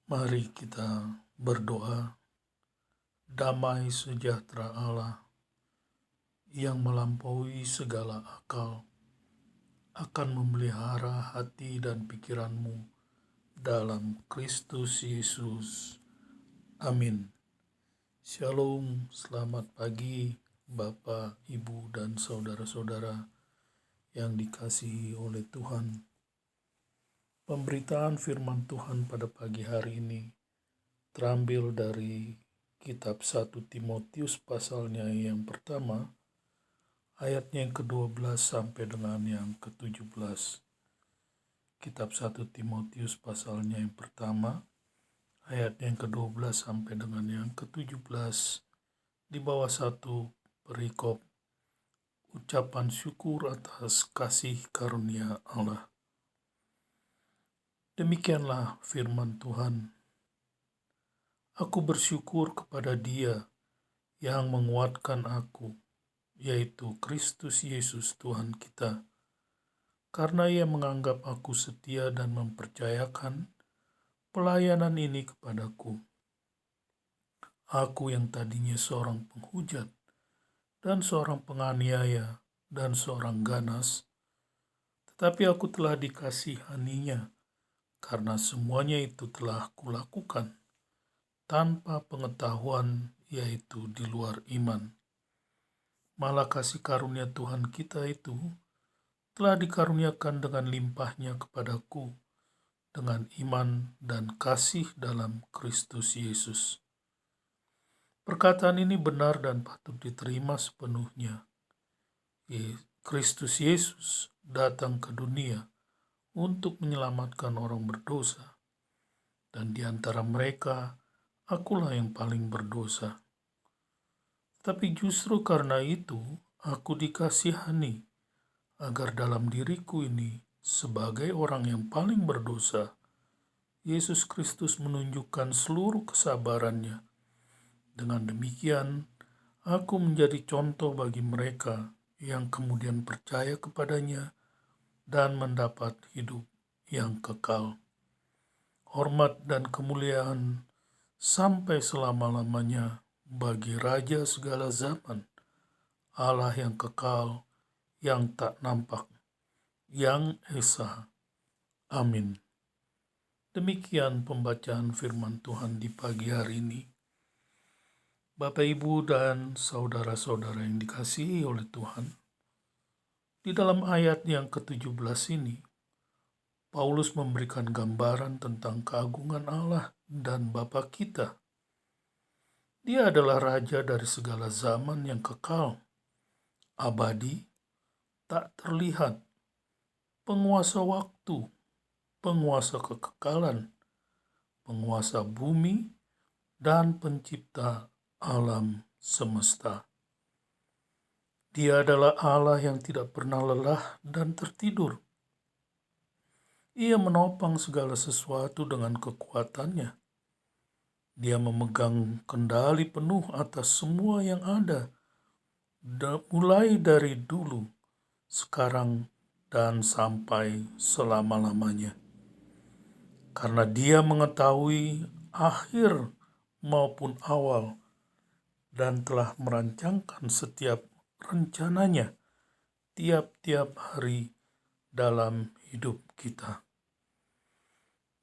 Mari kita berdoa. Damai sejahtera Allah yang melampaui segala akal akan memelihara hati dan pikiranmu dalam Kristus Yesus. Amin. Shalom, selamat pagi Bapak, Ibu, dan saudara-saudara yang dikasihi oleh Tuhan. Pemberitaan firman Tuhan pada pagi hari ini terambil dari kitab 1 Timotius pasalnya yang pertama, ayatnya yang ke-12 sampai dengan yang ke-17. Kitab 1 Timotius pasalnya yang pertama, ayatnya yang ke-12 sampai dengan yang ke-17, di bawah satu perikop ucapan syukur atas kasih karunia Allah. Demikianlah firman Tuhan. Aku bersyukur kepada Dia yang menguatkan aku, yaitu Kristus Yesus Tuhan kita, karena Ia menganggap aku setia dan mempercayakan pelayanan ini kepadaku. Aku yang tadinya seorang penghujat dan seorang penganiaya dan seorang ganas, tetapi aku telah dikasihaninya, karena semuanya itu telah kulakukan tanpa pengetahuan, yaitu di luar iman. Malah kasih karunia Tuhan kita itu telah dikaruniakan dengan limpahnya kepadaku dengan iman dan kasih dalam Kristus Yesus. Perkataan ini benar dan patut diterima sepenuhnya. Kristus Yesus datang ke dunia untuk menyelamatkan orang berdosa, dan di antara mereka akulah yang paling berdosa. Tapi justru karena itu aku dikasihani, agar dalam diriku ini sebagai orang yang paling berdosa, Yesus Kristus menunjukkan seluruh kesabarannya. Dengan demikian, aku menjadi contoh bagi mereka yang kemudian percaya kepadanya dan mendapat hidup yang kekal. Hormat dan kemuliaan sampai selama-lamanya bagi Raja segala zaman, Allah yang kekal, yang tak nampak, yang esa. Amin. Demikian pembacaan firman Tuhan di pagi hari ini. Bapak, Ibu, dan saudara-saudara yang dikasihi oleh Tuhan, di dalam ayat yang ke-17 ini, Paulus memberikan gambaran tentang keagungan Allah dan Bapa kita. Dia adalah Raja dari segala zaman yang kekal, abadi, tak terlihat, penguasa waktu, penguasa kekekalan, penguasa bumi, dan pencipta alam semesta. Dia adalah Allah yang tidak pernah lelah dan tertidur. Ia menopang segala sesuatu dengan kekuatannya. Dia memegang kendali penuh atas semua yang ada, mulai dari dulu, sekarang, dan sampai selama-lamanya. Karena Dia mengetahui akhir maupun awal, dan telah merancangkan setiap rencananya tiap-tiap hari dalam hidup kita.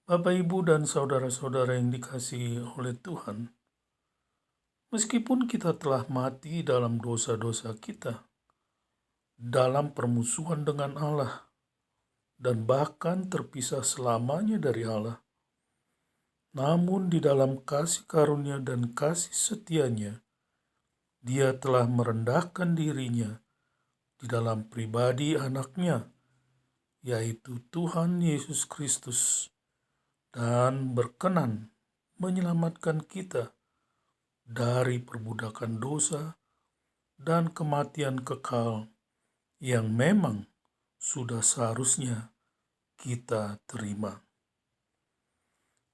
Bapak, Ibu, dan saudara-saudara yang dikasihi oleh Tuhan, meskipun kita telah mati dalam dosa-dosa kita, dalam permusuhan dengan Allah, dan bahkan terpisah selamanya dari Allah, namun di dalam kasih karunia dan kasih setianya, Dia telah merendahkan dirinya di dalam pribadi anaknya, yaitu Tuhan Yesus Kristus, dan berkenan menyelamatkan kita dari perbudakan dosa dan kematian kekal yang memang sudah seharusnya kita terima.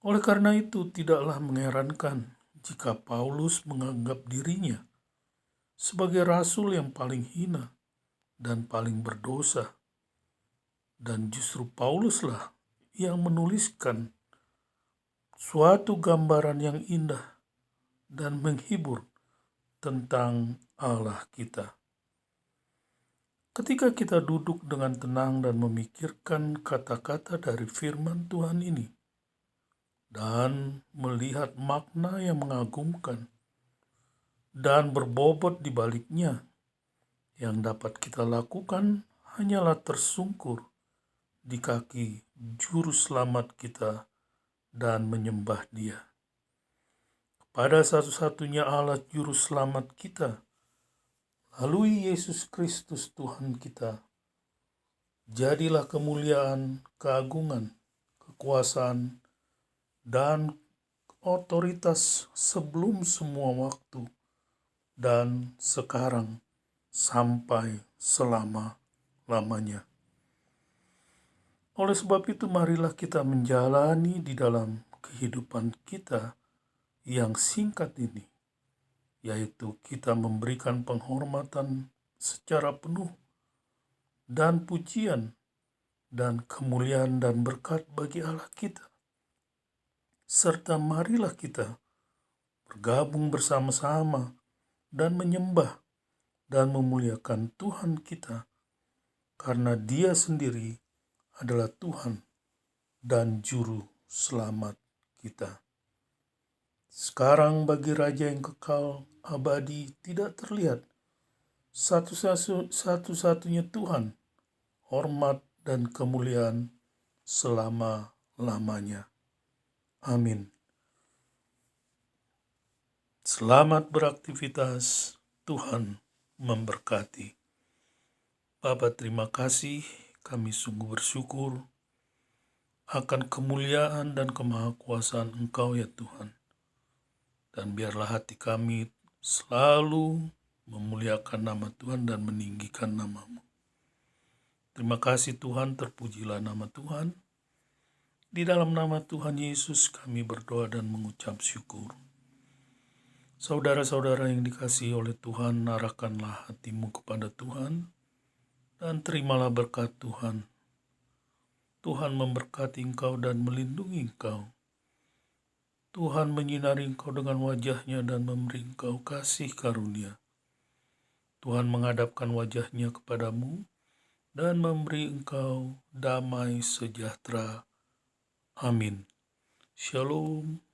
Oleh karena itu, tidaklah mengherankan jika Paulus menganggap dirinya sebagai rasul yang paling hina dan paling berdosa, dan justru Pauluslah yang menuliskan suatu gambaran yang indah dan menghibur tentang Allah kita. Ketika kita duduk dengan tenang dan memikirkan kata-kata dari firman Tuhan ini, dan melihat makna yang mengagumkan dan berbobot di baliknya, yang dapat kita lakukan hanyalah tersungkur di kaki Juru Selamat kita dan menyembah Dia. Pada satu-satunya Allah Juru Selamat kita, melalui Yesus Kristus Tuhan kita, jadilah kemuliaan, keagungan, kekuasaan, dan otoritas sebelum semua waktu dan sekarang sampai selama-lamanya. Oleh sebab itu, marilah kita menjalani di dalam kehidupan kita yang singkat ini, yaitu kita memberikan penghormatan secara penuh dan pujian dan kemuliaan dan berkat bagi Allah kita. Serta marilah kita bergabung bersama-sama dan menyembah dan memuliakan Tuhan kita, karena Dia sendiri adalah Tuhan dan Juru Selamat kita. Sekarang bagi Raja yang kekal abadi tidak terlihat, satu-satunya Tuhan, hormat dan kemuliaan selama-lamanya. Amin. Selamat beraktivitas, Tuhan memberkati. Bapa, terima kasih, kami sungguh bersyukur akan kemuliaan dan kemahakuasaan Engkau ya Tuhan. Dan biarlah hati kami selalu memuliakan nama Tuhan dan meninggikan nama-Mu. Terima kasih Tuhan, terpujilah nama Tuhan. Di dalam nama Tuhan Yesus kami berdoa dan mengucap syukur. Saudara-saudara yang dikasihi oleh Tuhan, arahkanlah hatimu kepada Tuhan dan terimalah berkat Tuhan. Tuhan memberkati engkau dan melindungi engkau. Tuhan menyinari engkau dengan wajah-Nya dan memberi engkau kasih karunia. Tuhan menghadapkan wajah-Nya kepadamu dan memberi engkau damai sejahtera. Amin. Shalom.